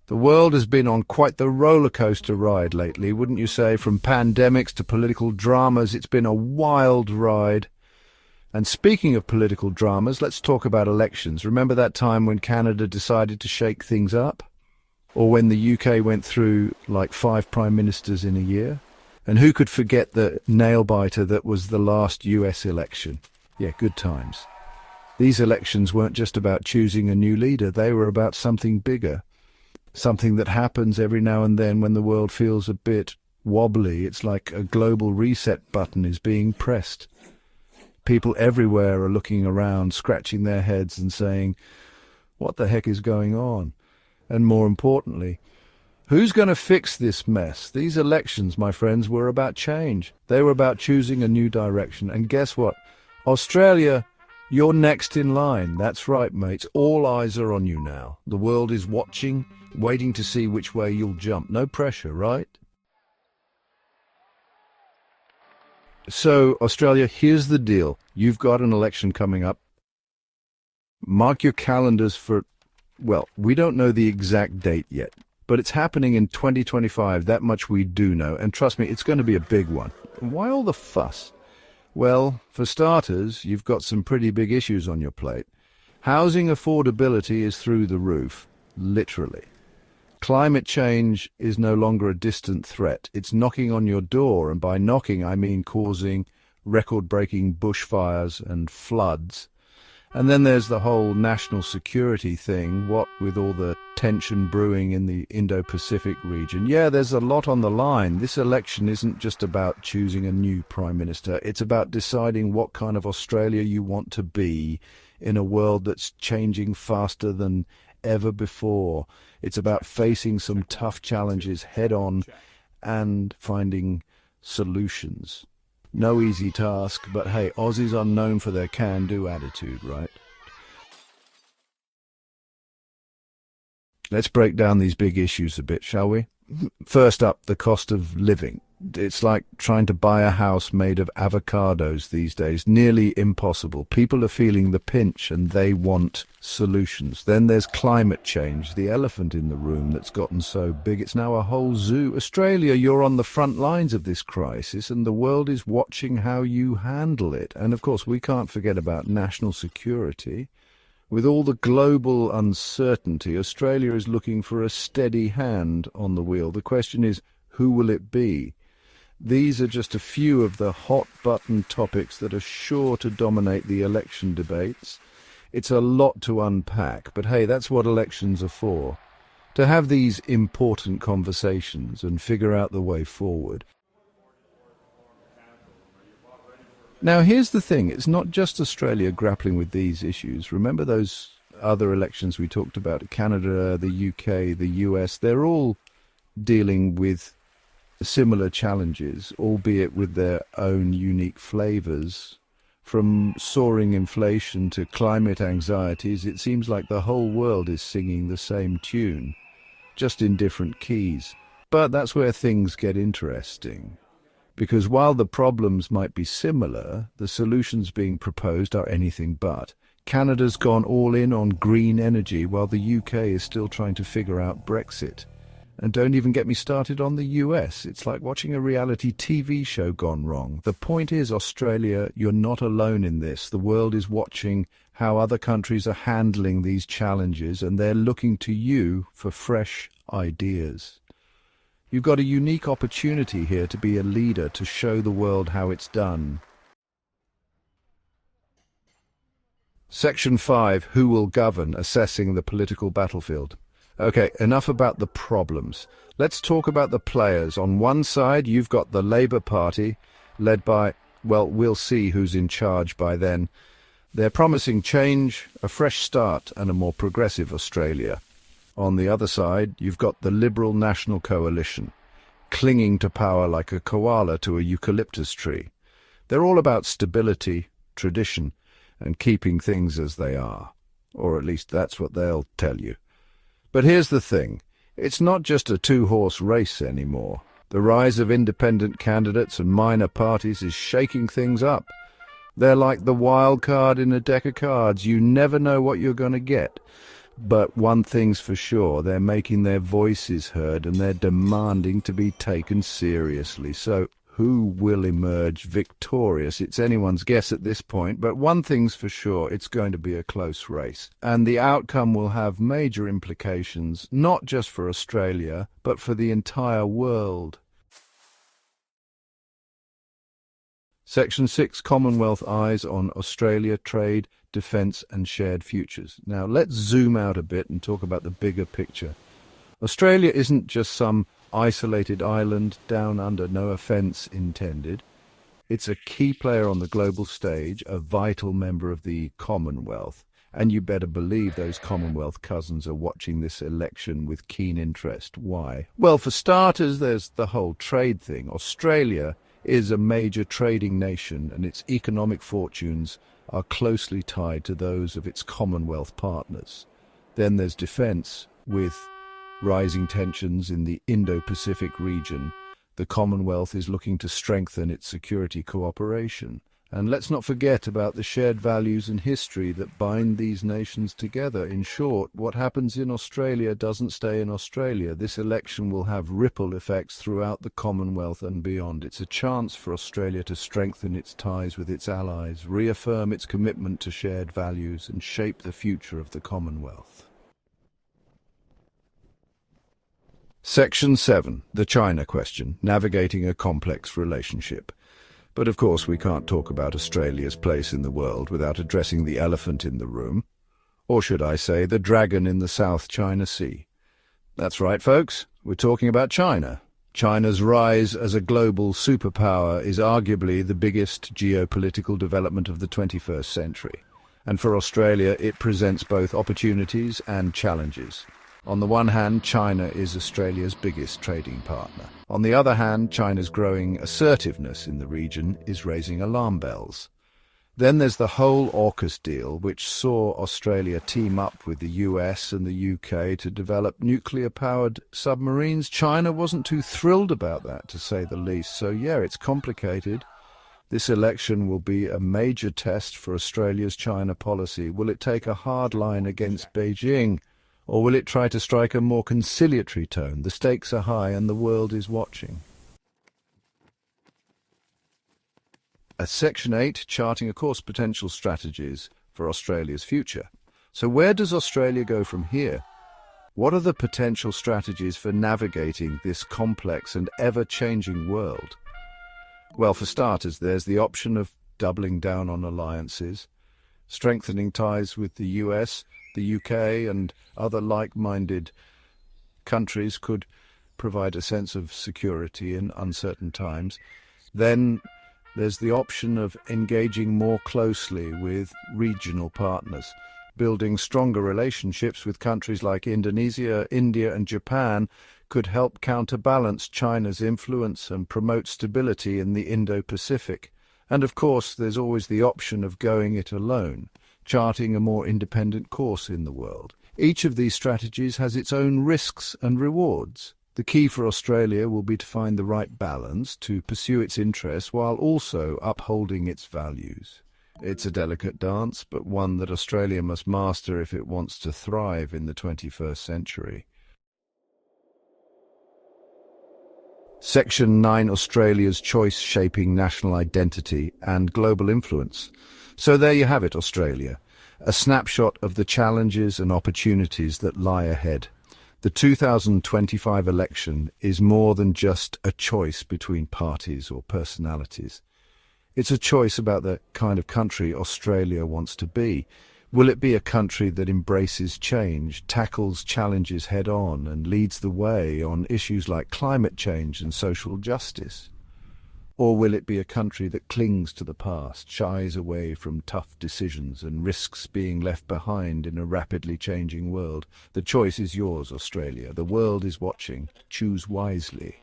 The world has been on quite the roller coaster ride lately, wouldn't you say? From pandemics to political dramas, it's been a wild ride. And speaking of political dramas, let's talk about elections. Remember that time when Canada decided to shake things up? Or when the UK went through like 5 prime ministers in a year? And who could forget the nail-biter that was the last US election? Yeah, good times. These elections weren't just about choosing a new leader, they were about something bigger. Something that happens every now and then when the world feels a bit wobbly. It's like a global reset button is being pressed. People everywhere are looking around, scratching their heads and saying, what the heck is going on? And more importantly, who's going to fix this mess? These elections, my friends, were about change. They were about choosing a new direction. And guess what? Australia, you're next in line. That's right, mates. All eyes are on you now. The world is watching, waiting to see which way you'll jump. No pressure, right? So, Australia, here's the deal. You've got an election coming up. Mark your calendars for, well, we don't know the exact date yet, but it's happening in 2025. That much we do know. And trust me, it's going to be a big one. Why all the fuss? Well, for starters, you've got some pretty big issues on your plate. Housing affordability is through the roof, literally. Climate change is no longer a distant threat. It's knocking on your door, and by knocking I mean causing record-breaking bushfires and floods. And then there's the whole national security thing, what with all the tension brewing in the Indo-Pacific region. Yeah, there's a lot on the line. This election isn't just about choosing a new Prime Minister. It's about deciding what kind of Australia you want to be in a world that's changing faster than ever before. It's about facing some tough challenges head-on and finding solutions. No easy task, but hey, Aussies are known for their can-do attitude, right? Let's break down these big issues a bit, shall we? First up, the cost of living. It's like trying to buy a house made of avocados these days. Nearly impossible. People are feeling the pinch and they want solutions. Then there's climate change, the elephant in the room that's gotten so big it's now a whole zoo. Australia, you're on the front lines of this crisis and the world is watching how you handle it. And of course, we can't forget about national security. With all the global uncertainty, Australia is looking for a steady hand on the wheel. The question is, who will it be? These are just a few of the hot-button topics that are sure to dominate the election debates. It's a lot to unpack, but hey, that's what elections are for. To have these important conversations and figure out the way forward. Now, here's the thing. It's not just Australia grappling with these issues. Remember those other elections we talked about? Canada, the UK, the US, they're all dealing with similar challenges, albeit with their own unique flavors. From soaring inflation to climate anxieties, it seems like the whole world is singing the same tune, just in different keys. But that's where things get interesting. Because while the problems might be similar, the solutions being proposed are anything but. Canada's gone all in on green energy, while the UK is still trying to figure out Brexit. And don't even get me started on the US. It's like watching a reality TV show gone wrong. The point is, Australia, you're not alone in this. The world is watching how other countries are handling these challenges, and they're looking to you for fresh ideas. You've got a unique opportunity here to be a leader, to show the world how it's done. Section 5, Who will govern? Assessing the political battlefield. Okay, enough about the problems. Let's talk about the players. On one side, you've got the Labour Party, led by, well, we'll see who's in charge by then. They're promising change, a fresh start, and a more progressive Australia. On the other side, you've got the Liberal National Coalition, clinging to power like a koala to a eucalyptus tree. They're all about stability, tradition, and keeping things as they are. Or at least that's what they'll tell you. But here's the thing. It's not just a two-horse race anymore. The rise of independent candidates and minor parties is shaking things up. They're like the wild card in a deck of cards. You never know what you're going to get. But one thing's for sure, they're making their voices heard and they're demanding to be taken seriously. So who will emerge victorious? It's anyone's guess at this point, but one thing's for sure, it's going to be a close race. And the outcome will have major implications, not just for Australia, but for the entire world. Section 6, Commonwealth Eyes on Australia, Trade, Defence and Shared Futures. Now let's zoom out a bit and talk about the bigger picture. Australia isn't just some isolated island down under, no offence intended. It's a key player on the global stage, a vital member of the Commonwealth. And you better believe those Commonwealth cousins are watching this election with keen interest. Why? Well, for starters, there's the whole trade thing. Australia is a major trading nation and its economic fortunes are closely tied to those of its Commonwealth partners. Then there's defence. With rising tensions in the Indo-Pacific region, the Commonwealth is looking to strengthen its security cooperation. And let's not forget about the shared values and history that bind these nations together. In short, what happens in Australia doesn't stay in Australia. This election will have ripple effects throughout the Commonwealth and beyond. It's a chance for Australia to strengthen its ties with its allies, reaffirm its commitment to shared values, and shape the future of the Commonwealth. Section 7, the China question, navigating a complex relationship. But of course we can't talk about Australia's place in the world without addressing the elephant in the room. Or should I say, the dragon in the South China Sea. That's right, folks, we're talking about China. China's rise as a global superpower is arguably the biggest geopolitical development of the 21st century. And for Australia, it presents both opportunities and challenges. On the one hand, China is Australia's biggest trading partner. On the other hand, China's growing assertiveness in the region is raising alarm bells. Then there's the whole AUKUS deal, which saw Australia team up with the US and the UK to develop nuclear-powered submarines. China wasn't too thrilled about that, to say the least. So yeah, it's complicated. This election will be a major test for Australia's China policy. Will it take a hard line against Beijing? Or will it try to strike a more conciliatory tone? The stakes are high and the world is watching. Section 8, charting, of course, potential strategies for Australia's future. So where does Australia go from here? What are the potential strategies for navigating this complex and ever-changing world? Well, for starters, there's the option of doubling down on alliances, strengthening ties with the US, the UK and other like-minded countries could provide a sense of security in uncertain times. Then there's the option of engaging more closely with regional partners, building stronger relationships with countries like Indonesia, India and Japan could help counterbalance China's influence and promote stability in the Indo-Pacific. And of course, there's always the option of going it alone, charting a more independent course in the world. Each of these strategies has its own risks and rewards. The key for Australia will be to find the right balance to pursue its interests while also upholding its values. It's a delicate dance, but one that Australia must master if it wants to thrive in the 21st century. Section 9, Australia's choice shaping national identity and global influence. So there you have it, Australia, a snapshot of the challenges and opportunities that lie ahead. The 2025 election is more than just a choice between parties or personalities. It's a choice about the kind of country Australia wants to be. Will it be a country that embraces change, tackles challenges head-on, and leads the way on issues like climate change and social justice? Or will it be a country that clings to the past, shies away from tough decisions and risks being left behind in a rapidly changing world? The choice is yours, Australia. The world is watching. Choose wisely.